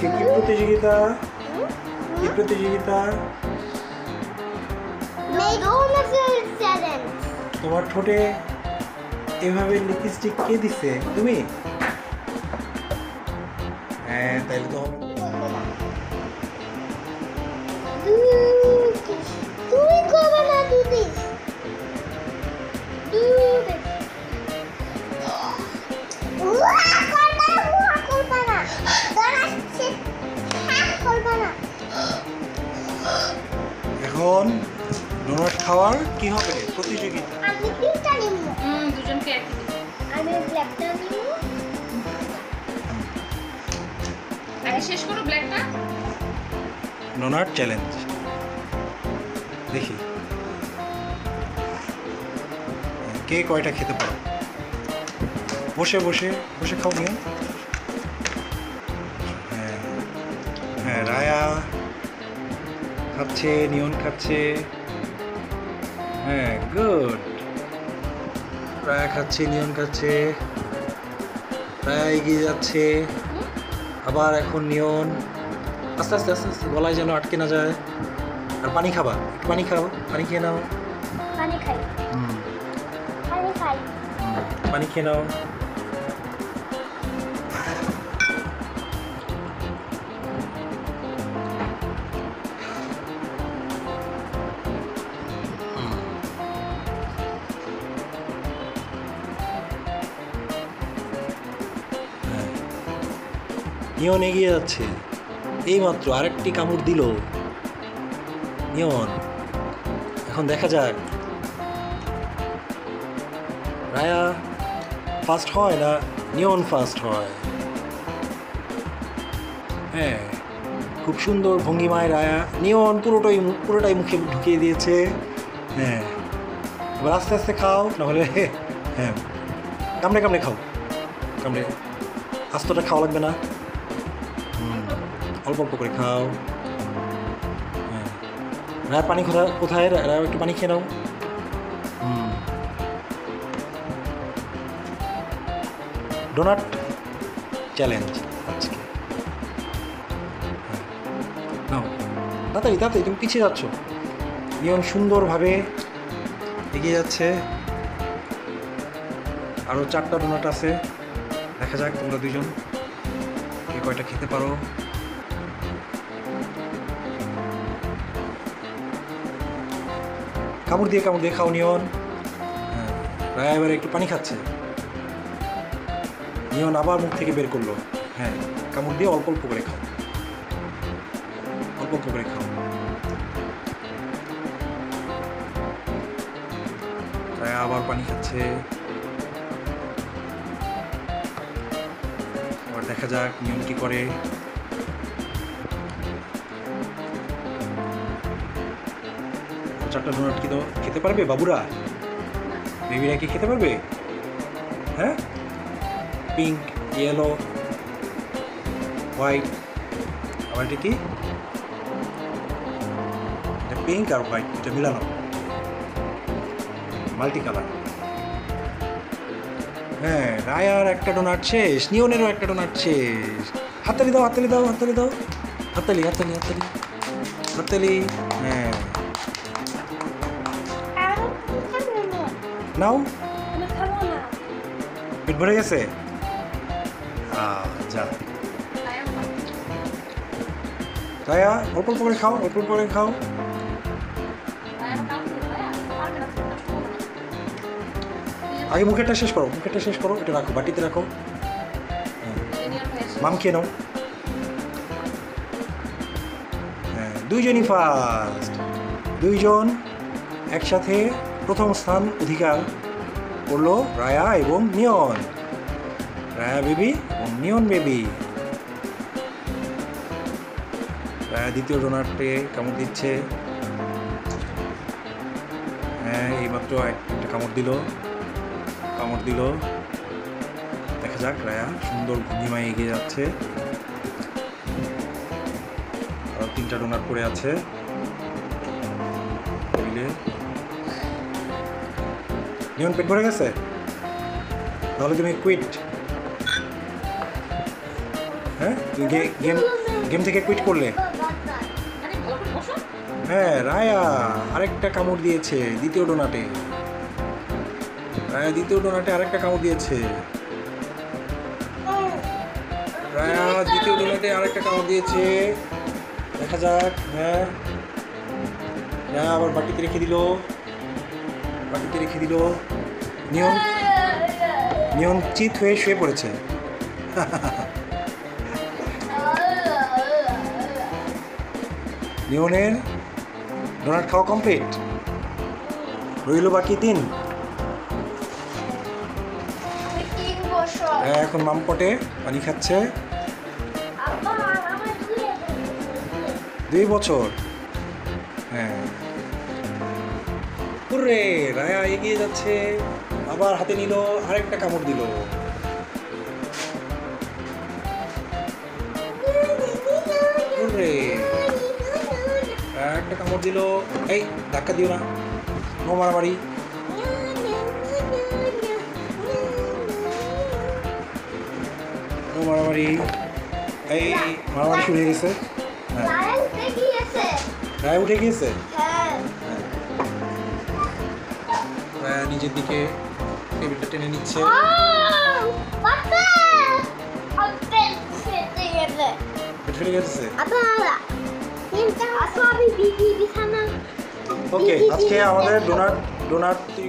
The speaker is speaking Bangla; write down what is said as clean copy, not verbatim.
আজকে কি প্রতিযোগিতা? কি প্রতিযোগিতা? তোমার ঠোঁটে এভাবে লিপস্টিক কে দিছে? তুমি? হ্যাঁ, তাইলে তো হবে। তুমি করবে না দিদি। এখন ডোনাট খাওয়ার কি হবে প্রতিযোগিতা? আমি তিনটা নিব। দুজনকে একই দিবো। আমি ব্ল্যাকটা নিব। আগে শেষ করো ব্ল্যাকটা। ডোনাট চ্যালেঞ্জ দেখি কে কয়টা খেতে পারো। বসে বসে বসে খাও নিও। হ্যাঁ হ্যাঁ, রায়া খাচ্ছে, নিয়ন খাচ্ছে। হ্যাঁ, গুড। রায়া খাচ্ছে, নিয়ন খাচ্ছে, রায়া এগিয়ে যাচ্ছে। আবার এখন নিয়ন। আস্তে আস্তে আস্তে আস্তে, গলায় যেন আটকে না যায়। আর পানি খাবা, একটু পানি খাও, পানি খেয়ে নাও। পানি খাই। পানি খাই। পানি খেয়ে নাও। নিয়ন এগিয়ে যাচ্ছে। এইমাত্র আরেকটি কামড় দিল নিয়ন। এখন দেখা যাক রায়া ফার্স্ট হয় না নিয়ন ফার্স্ট হয়। হ্যাঁ, খুব সুন্দর ভঙ্গিমায় রায়া। নিয়ন পুরোটাই মুখে ঢুকিয়ে দিয়েছে। হ্যাঁ, এবার আস্তে আস্তে খাও, নাহলে হ্যাঁ কামড়ে কামড়ে খাও। কামড়ে, আস্তটা খাওয়া লাগবে না। অল্প অল্প করে খাও। হ্যাঁ, রায়ার পানি কোথায়? রায়া একটু পানি খেয়ে নাও। ডোনাট চ্যালেঞ্জ আজকে। নাও, তাড়াতাড়ি তাড়াতাড়ি, তুমি পিছিয়ে যাচ্ছ। নিয়ন সুন্দরভাবে এগিয়ে যাচ্ছে। আরও 4টা ডোনাট আছে। দেখা যাক তোমরা দুজন কে কয়টা খেতে পারো। কামড় দিয়ে খাও নিয়ন। হ্যাঁ, রায়া এবার একটু পানি খাচ্ছে। নিয়ন আবার মুখ থেকে বের করলো। হ্যাঁ, কামড় দিয়ে অল্প অল্প করে খাও, অল্প অল্প করে খাও। রায়া আবার পানি খাচ্ছে। আবার দেখা যাক নিয়ন কি করে। চারটা ডোনাট খেতে পারবে বাবুরা? বেবিরা কি খেতে পারবে? হ্যাঁ, পিঙ্ক, ইয়েলো, হোয়াইট। আবার এটা কি? এটা পিঙ্ক আর হোয়াইট, এটা মিলানো, মাল্টি কালার। হ্যাঁ, রায়ার একটা ডোনাট শেষ, নিয়নেরও একটা ডোনাট শেষ। হাততালি দাও, হাততালি দাও, হাততালি দাও, হাততালি হাততালি হাততালি হাততালি। হ্যাঁ, নাও। পেট ভরে গেছে? যা রায়া, অল্প অল্প করে খাও, অল্প অল্প করে খাও। আগে মুখেরটা শেষ করো, মুখেরটা শেষ করো। এটা রাখো, বাটিতে রাখো। মাম খেয়ে নাও। হ্যাঁ, দুইজনই ফার্স্ট। দুইজন একসাথে প্রথম স্থান অধিকার করলো, রায়া এবং নিয়ন। রায়া বেবি এবং নিয়ন বেবি। রায়া দ্বিতীয় ডোনাটে কামড় দিচ্ছে। হ্যাঁ, এইমাত্র একটা কামড় দিল। দেখা যাক, রায়া সুন্দর ভঙ্গিমায় এগিয়ে যাচ্ছে। আর 3টা ডোনাট পড়ে আছে। নিয়ন পেট ভরে গেছে? তাহলে তুমি কুইট। হ্যাঁ তুমি গেম গেম থেকে কুইট করলে? আরে ভালো করে বসো। হ্যাঁ রায়া আরেকটা কামড় দিয়েছে দ্বিতীয় ডোনাটে। রায়া দ্বিতীয় ডোনাটে আরেকটা কামড় দিয়েছে। রায়া দ্বিতীয় ডোনাটে আরেকটা কামড় দিয়েছে। দেখা যাক। হ্যাঁ রায়া আবার বাটিতে রেখে দিল। বাটিতে রেখে দিল। নিয়ন নিয়ন চিত হয়ে শুয়ে পড়েছে। নিয়নের ডোনাট খাওয়া কমপ্লিট। রইল বাকি 3। আমি 3 বছর হ্যাঁ এখন মামপটে পানি খাচ্ছে। আব্বা আমার 2 বছর। হ্যাঁ হুররে রায়া এগিয়ে যাচ্ছে। আবার হাতে নিল আরেকটা কামড় দিল। হুররে একটা কামড় দিল। এই ধাক্কা দিও না, নো মারামারি। নো মারামারি। এই মারামারি শুরু হয়ে গেছে। হ্যাঁ রায়া উঠে গিয়েছে। রায়া উঠে গিয়েছে। হ্যাঁ রায়া নিজের দিকে টেবিলটা টেনে নিচ্ছে। বাবা আপে ফেটে গেছে। পেট ফেটে গেছে। আব্বা তিনটা আসো আমি বিছানা ওকে আজকে আমাদের ডোনাট তৈরি